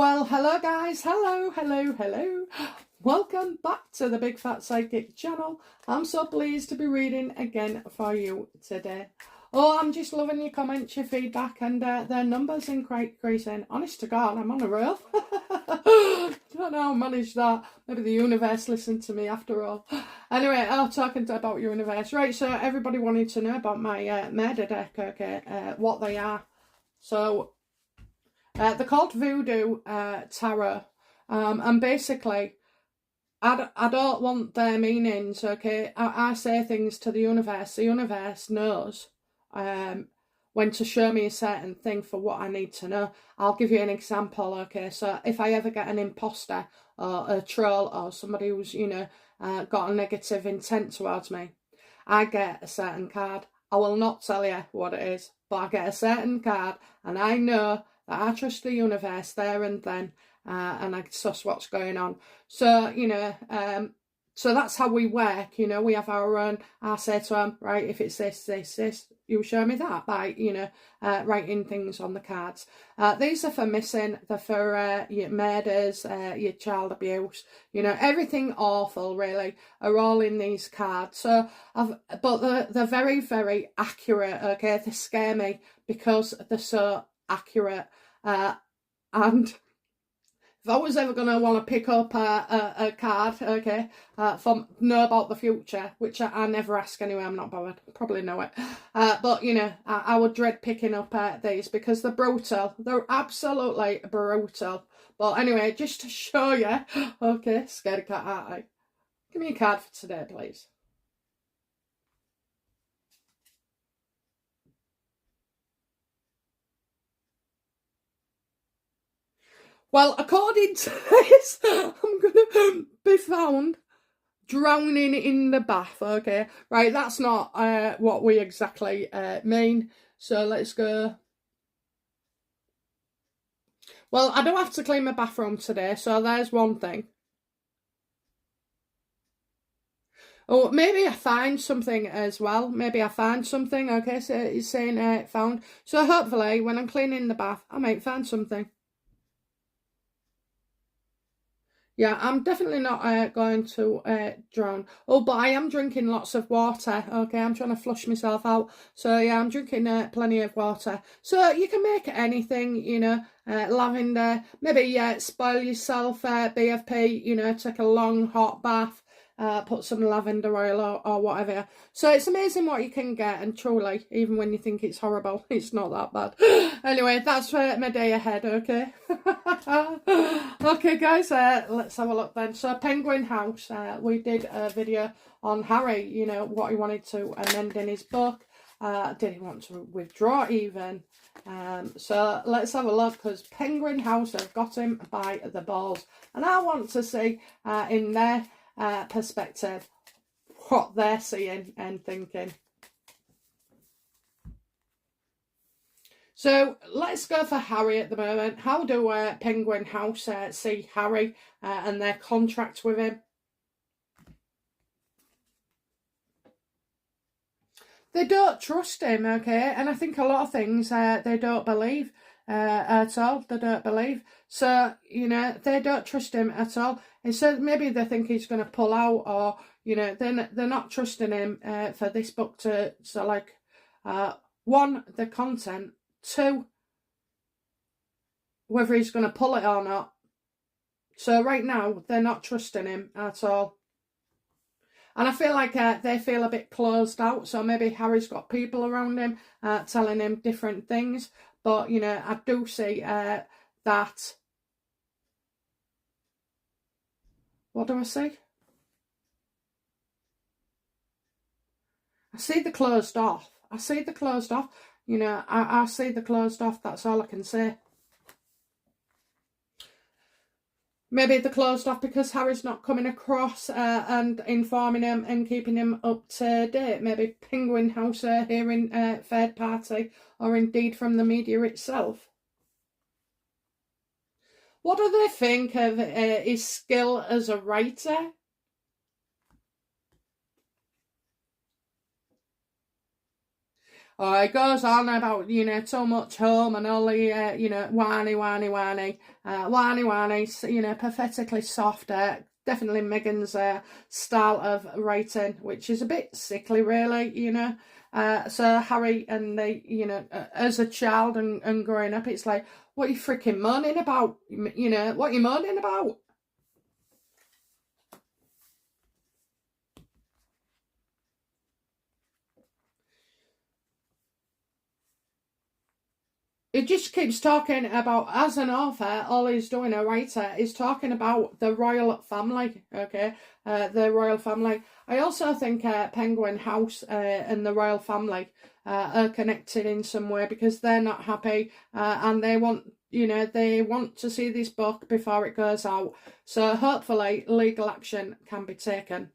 Well, hello guys, hello. Welcome back to the Big Fat Psychic channel. I'm so pleased to be reading again for you today. Oh, I'm just loving your comments, your feedback, and their numbers increasing. Honest to God, I'm on a roll. Don't know how I managed that. Maybe the universe listened to me after all. Anyway, talking about universe. Right, so everybody wanted to know about my murder deck, okay, what they are. So, they're called Voodoo Tarot, and basically, I don't want their meanings, okay? I say things to the universe knows when to show me a certain thing for what I need to know. I'll give you an example, okay? So if I ever get an imposter or a troll or somebody who's, got a negative intent towards me, I get a certain card. I will not tell you what it is, but I get a certain card and I know that I trust the universe there and then, and I suss what's going on. So, so that's how we work, we have our own. I say to them, right, if it's this, you show me that by, writing things on the cards. These are for missing, they're for your murders, your child abuse, everything awful really are all in these cards. So, but they're very, very accurate, okay? They scare me because they're so accurate. And if I was ever going to want to pick up a card, okay, know about the future, which I never ask anyway, I'm not bothered, probably know it. But, I would dread picking up these because they're brutal. They're absolutely brutal. But anyway, just to show you, okay, scared cat, aren't I? Give me a card for today, please. Well, according to this, I'm going to be found drowning in the bath, okay? Right, that's not what we exactly mean. So let's go. Well, I don't have to clean my bathroom today, so there's one thing. Oh, maybe I find something as well. Maybe I find something, okay? So it's saying found. So hopefully, when I'm cleaning the bath, I might find something. Yeah, I'm definitely not going to drown. Oh, but I am drinking lots of water, okay? I'm trying to flush myself out. So, yeah, I'm drinking plenty of water. So, you can make anything, lavender. Maybe spoil yourself, BFP, take a long hot bath. Put some lavender oil or whatever. So it's amazing what you can get, and truly, even when you think it's horrible, it's not that bad. Anyway, that's my day ahead, okay? Okay, guys, let's have a look then. So Penquin House, we did a video on Harry, what he wanted to amend in his book. Did he want to withdraw even? So let's have a look, because Penguin House have got him by the balls. And I want to see in their perspective what they're seeing and thinking. So let's go for Harry at the moment. How do Penguin House see Harry and their contract with him? They don't trust him, okay? And I think a lot of things they don't believe at all. They don't believe. So, they don't trust him at all. And so maybe they think he's going to pull out, or, they're not trusting him for this book to, so like, one, the content, two, whether he's going to pull it or not. So right now, they're not trusting him at all. And I feel like they feel a bit closed out. So maybe Harry's got people around him telling him different things. But, I do see that. What do I see? I see the closed off. I see the closed off. I see the closed off. That's all I can say. Maybe they're closed off because Harry's not coming across and informing him and keeping him up to date. Maybe Penguin House are hearing third party, or indeed from the media itself. What do they think of his skill as a writer? Or it goes on about, too much home and all the, whiny, pathetically soft. Definitely Megan's style of writing, which is a bit sickly, really. So Harry and as a child and growing up, it's like, what are you freaking moaning about? What are you moaning about? It just keeps talking about, as an author, all he's doing, a writer, is talking about the royal family, okay? The royal family. I also think Penguin House and the royal family are connected in some way, because they're not happy and they want, they want to see this book before it goes out. So hopefully legal action can be taken.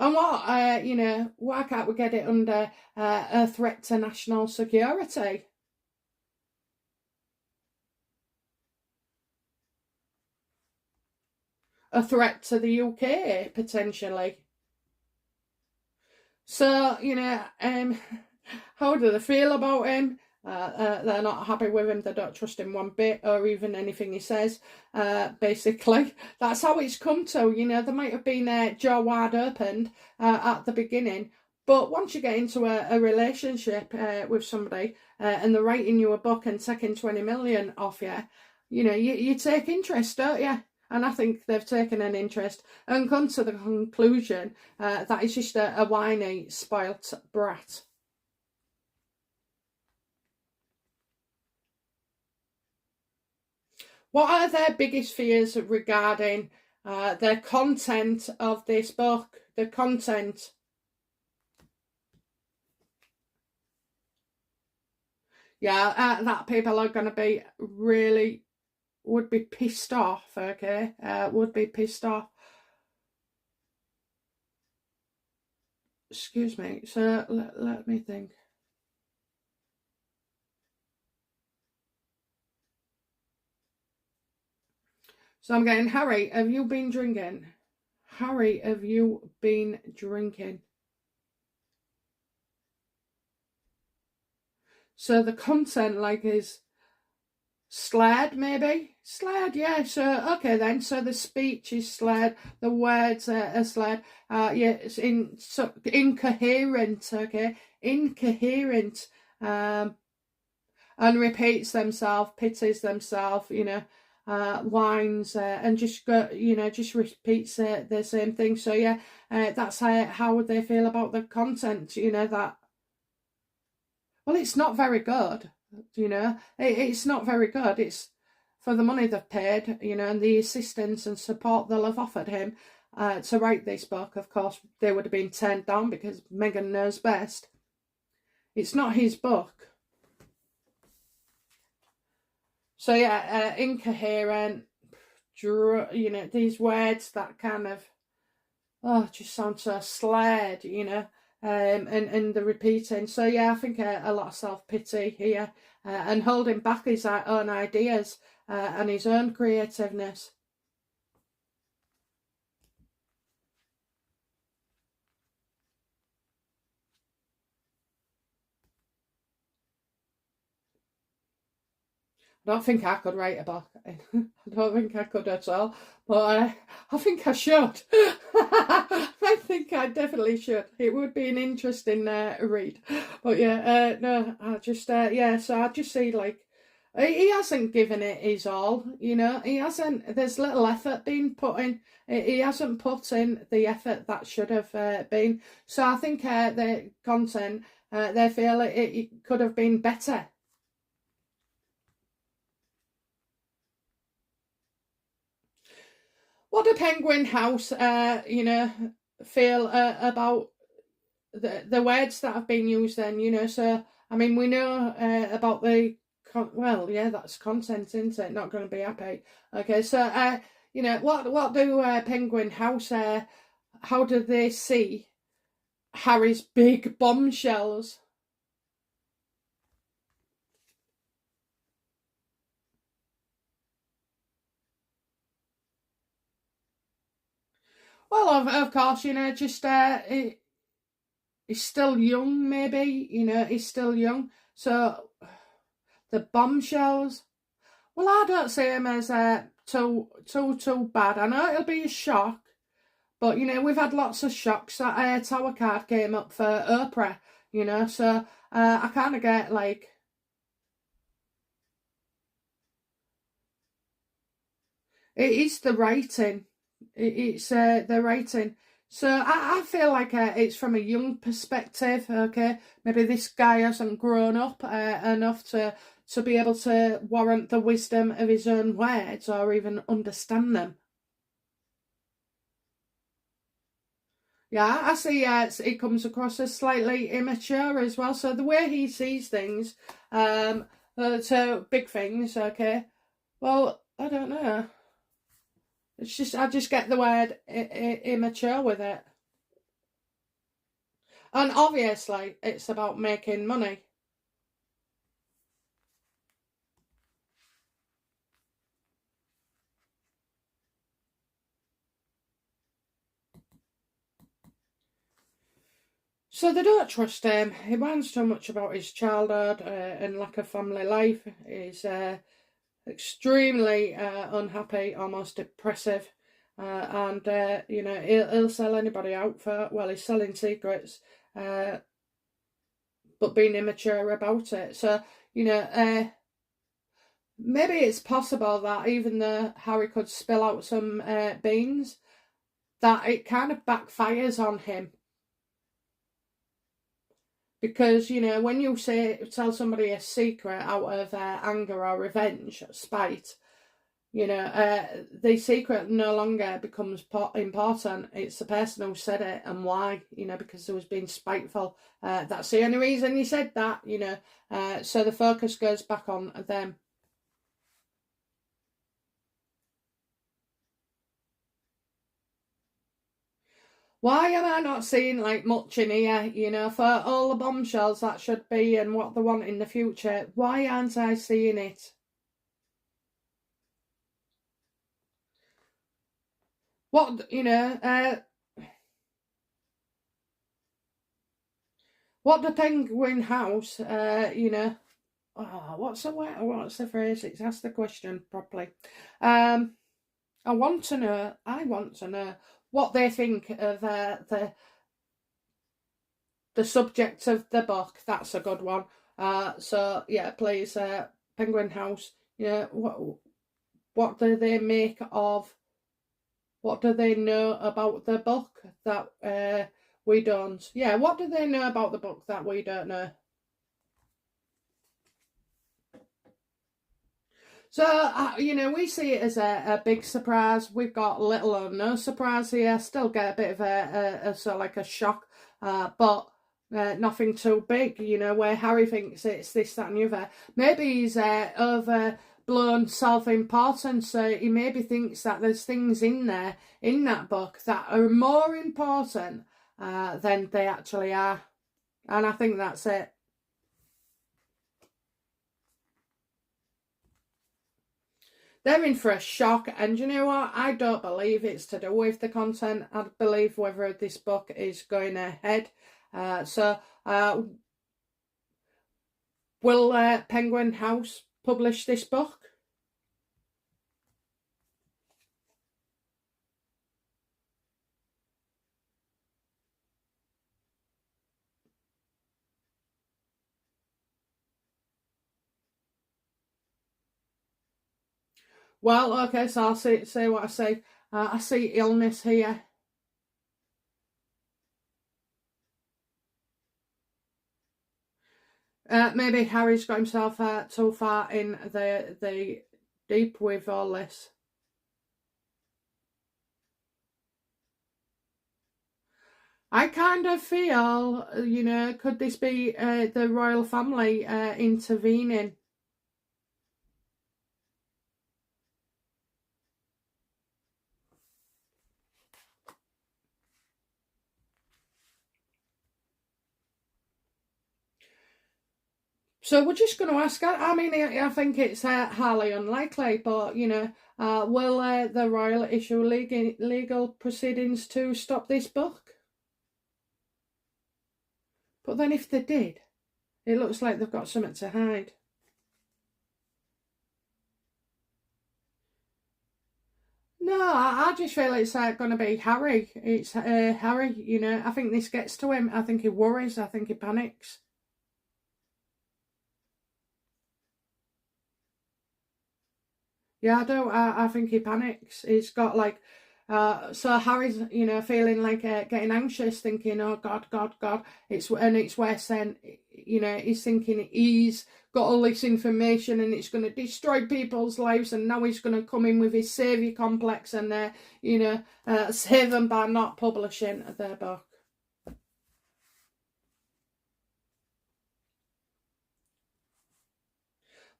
And why can't we get it under a threat to national security? A threat to the UK, potentially. So, how do they feel about him? They're not happy with him. They don't trust him one bit, or even anything he says. Basically, that's how it's come to. There might have been jaw wide opened at the beginning, but once you get into a relationship with somebody and they're writing you a book and taking 20 million off you, you take interest, don't you? And I think they've taken an interest and come to the conclusion that he's just a whiny, spoilt brat. What are their biggest fears regarding the content of this book? The content. Yeah, that people are going to be really, would be pissed off, okay? Would be pissed off. Excuse me. So let me think. So I'm getting, Harry, have you been drinking? Harry, have you been drinking? So the content, like, is slurred, maybe? Slurred, yeah. So, okay then. So the speech is slurred. The words are slurred. Yeah, it's incoherent, okay? Incoherent. And repeats themselves, pities themselves, whines and just just repeats the same thing. So yeah, that's how would they feel about the content? That, well, it's not very good. It's not very good. It's for the money they've paid, and the assistance and support they'll have offered him to write this book. Of course, they would have been turned down because Megan knows best. It's not his book. So yeah, incoherent, these words that kind of, just sound so slurred, and the repeating. So yeah, I think a lot of self-pity here and holding back his own ideas and his own creativeness. I don't think I could write a book. I don't think I could at all. But I think I should. I think I definitely should. It would be an interesting read. But yeah, no, I just, yeah, so I just see, like, he hasn't given it his all, He hasn't, there's little effort being put in. He hasn't put in the effort that should have been. So I think the content, they feel it could have been better. What do Penguin House, feel about the words that have been used then, So, I mean, we know about the, well, yeah, that's content, isn't it? Not going to be happy. Okay, so, what do Penguin House, how do they see Harry's big bombshells? Well, of course, just he's still young, maybe, you know, he's still young. So the bombshells, well, I don't see him as too bad. I know it'll be a shock, but, you know, we've had lots of shocks. That Tower card came up for Oprah, you know, so I kind of get, like, it is the writing. It's the writing. So I feel like it's from a young perspective, okay? Maybe this guy hasn't grown up enough to be able to warrant the wisdom of his own words or even understand them. Yeah, I see it comes across as slightly immature as well. So the way he sees things, so big things, okay? Well, I don't know. It's just, I just get the word immature with it. And obviously, it's about making money. So they don't trust him. He whines too much about his childhood and lack of family life. He's extremely unhappy, almost depressive. And, you know, he'll sell anybody out for, well, he's selling secrets, but being immature about it. So, you know, maybe it's possible that even though Harry could spill out some beans, that it kind of backfires on him. Because, you know, when you tell somebody a secret out of anger or revenge, spite, you know, the secret no longer becomes important. It's the person who said it and why, you know, because they was being spiteful. That's the only reason he said that, you know. So the focus goes back on them. Why am I not seeing like much in here, you know, for all the bombshells that should be and what they want in the future? Why aren't I seeing it? What, you know, what the Penquin House, you know, oh, what's the phrase? It's asked the question properly. I want to know what they think of the subject of the book. That's a good one. So yeah, please, Penguin House. Yeah, what do they make of? What do they know about the book that we don't? Yeah, what do they know about the book that we don't know? So, you know, we see it as a big surprise. We've got little or no surprise here. Still get a bit of a sort of like a shock, but nothing too big, you know, where Harry thinks it's this, that and the other. Maybe he's overblown self-importance, so he maybe thinks that there's things in there, in that book, that are more important than they actually are. And I think that's it. They're in for a shock, and you know what? I don't believe it's to do with the content. I believe whether this book is going ahead. So, will Penguin House publish this book? Well, okay, so I'll say what I say. I see illness here. Maybe Harry's got himself too far in the deep with all this. I kind of feel, you know, could this be the royal family intervening? So we're just going to ask. I mean, I think it's highly unlikely, but you know, will the royal issue legal proceedings to stop this book? But then if they did, it looks like they've got something to hide. No, I just feel it's going to be Harry. It's Harry, you know. I think this gets to him. I think he worries. I think he panics. Yeah, I do. I think he panics. He's got like, so Harry's, you know, feeling like getting anxious, thinking, oh God, God, God. It's worse than, you know, he's thinking he's got all this information and it's going to destroy people's lives, and now he's going to come in with his saviour complex and, you know, save them by not publishing their book.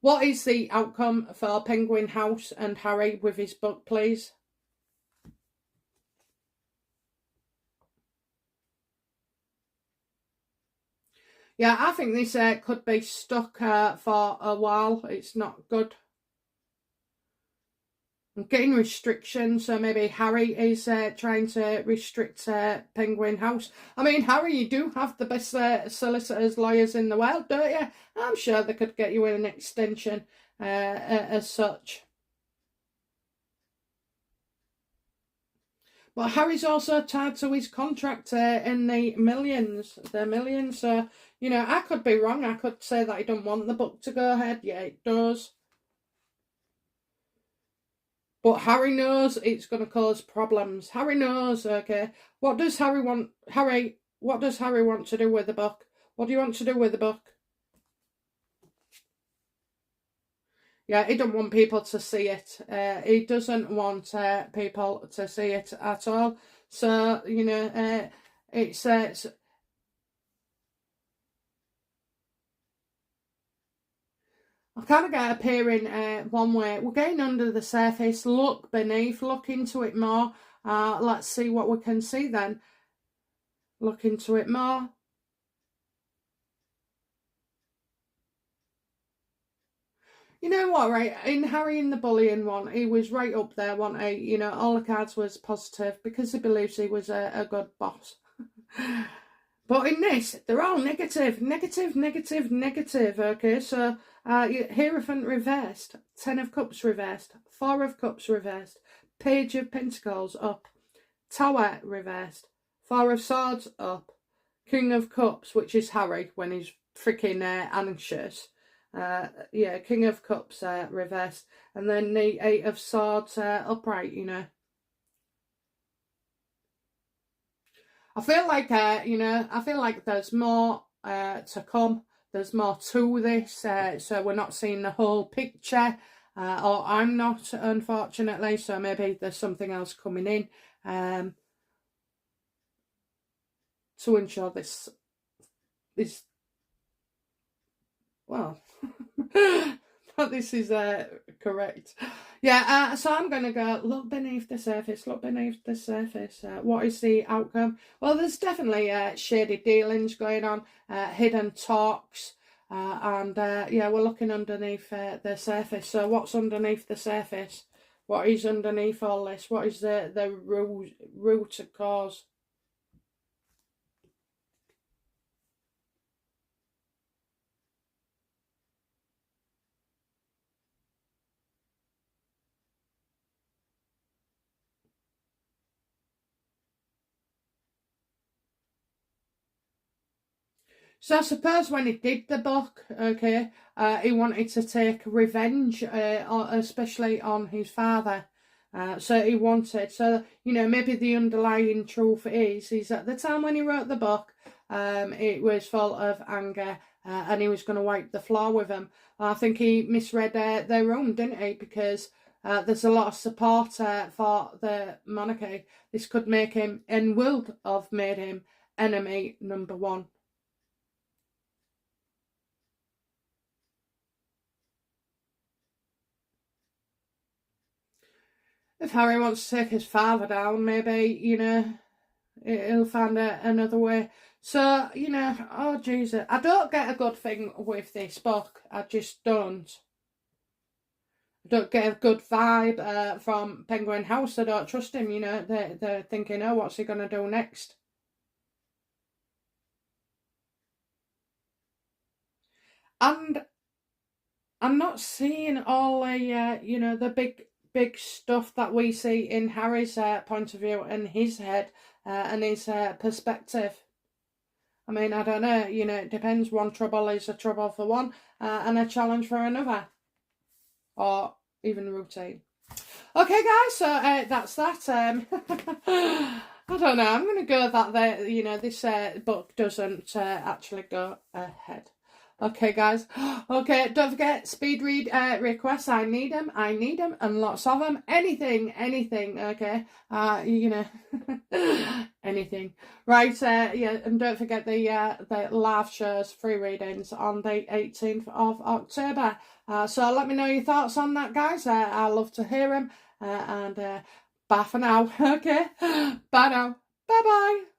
What is the outcome for Penguin House and Harry with his book, please? Yeah, I think this could be stuck for a while. It's not good. I'm getting restrictions, so maybe Harry is trying to restrict Penguin House. I mean, Harry, you do have the best solicitors, lawyers in the world, don't you? I'm sure they could get you an extension as such. But Harry's also tied to his contract in the millions. So, you know, I could be wrong. I could say that he don't want the book to go ahead. Yeah, it does. But Harry knows it's going to cause problems. Harry knows, okay. What does Harry want? Harry, what does Harry want to do with the book? What do you want to do with the book? Yeah, he don't want people to see it. He doesn't want people to see it at all. So, you know, it's I kind of get appearing one way. We're getting under the surface. Look beneath. Look into it more. Let's see what we can see then. Look into it more. You know what, right? In Harry and the Bullion one, he was right up there, wasn't he? You know, all the cards was positive because he believes he was a good boss. But in this, they're all negative, negative, negative, negative. Okay, so Hierophant reversed, 10 of Cups reversed, 4 of Cups reversed, Page of Pentacles up, Tower reversed, 4 of Swords up, King of Cups, which is Harry when he's freaking anxious. Yeah, King of Cups reversed, and then the 8 of Swords upright, you know. I feel like, you know, I feel like there's more to come. There's more to this, so we're not seeing the whole picture, or I'm not, unfortunately, so maybe there's something else coming in to ensure this, well, that this is correct. Yeah, so I'm going to go, look beneath the surface, look beneath the surface. What is the outcome? Well, there's definitely shady dealings going on, hidden talks, and yeah, we're looking underneath the surface. So what's underneath the surface? What is underneath all this? What is the root of cause? So I suppose when he did the book, okay, he wanted to take revenge, especially on his father. So he wanted, so, you know, maybe the underlying truth is at the time when he wrote the book, it was full of anger, and he was going to wipe the floor with them. I think he misread their own, didn't he? Because there's a lot of support for the monarchy. This could make him, and would have made him, enemy number one. If Harry wants to take his father down, maybe, you know, he'll find another way. So, you know, oh Jesus, I don't get a good thing with this book. I just don't. I don't get a good vibe from Penguin House. I don't trust him, you know. They're thinking, oh, what's he going to do next? And I'm not seeing all the, you know, the big stuff that we see in Harry's point of view and his head and his perspective. I mean, I don't know, you know, it depends. One trouble is a trouble for one and a challenge for another. Or even routine. Okay, guys, so that's that. I don't know, I'm going to go that, you know, this book doesn't actually go ahead. Okay, guys. Okay, don't forget, speed read requests. I need them, and lots of them. Anything, okay? You know, anything. Right, yeah, and don't forget the live shows, free readings on the 18th of October. So let me know your thoughts on that, guys. I love to hear them. And bye for now, okay? Bye now. Bye-bye.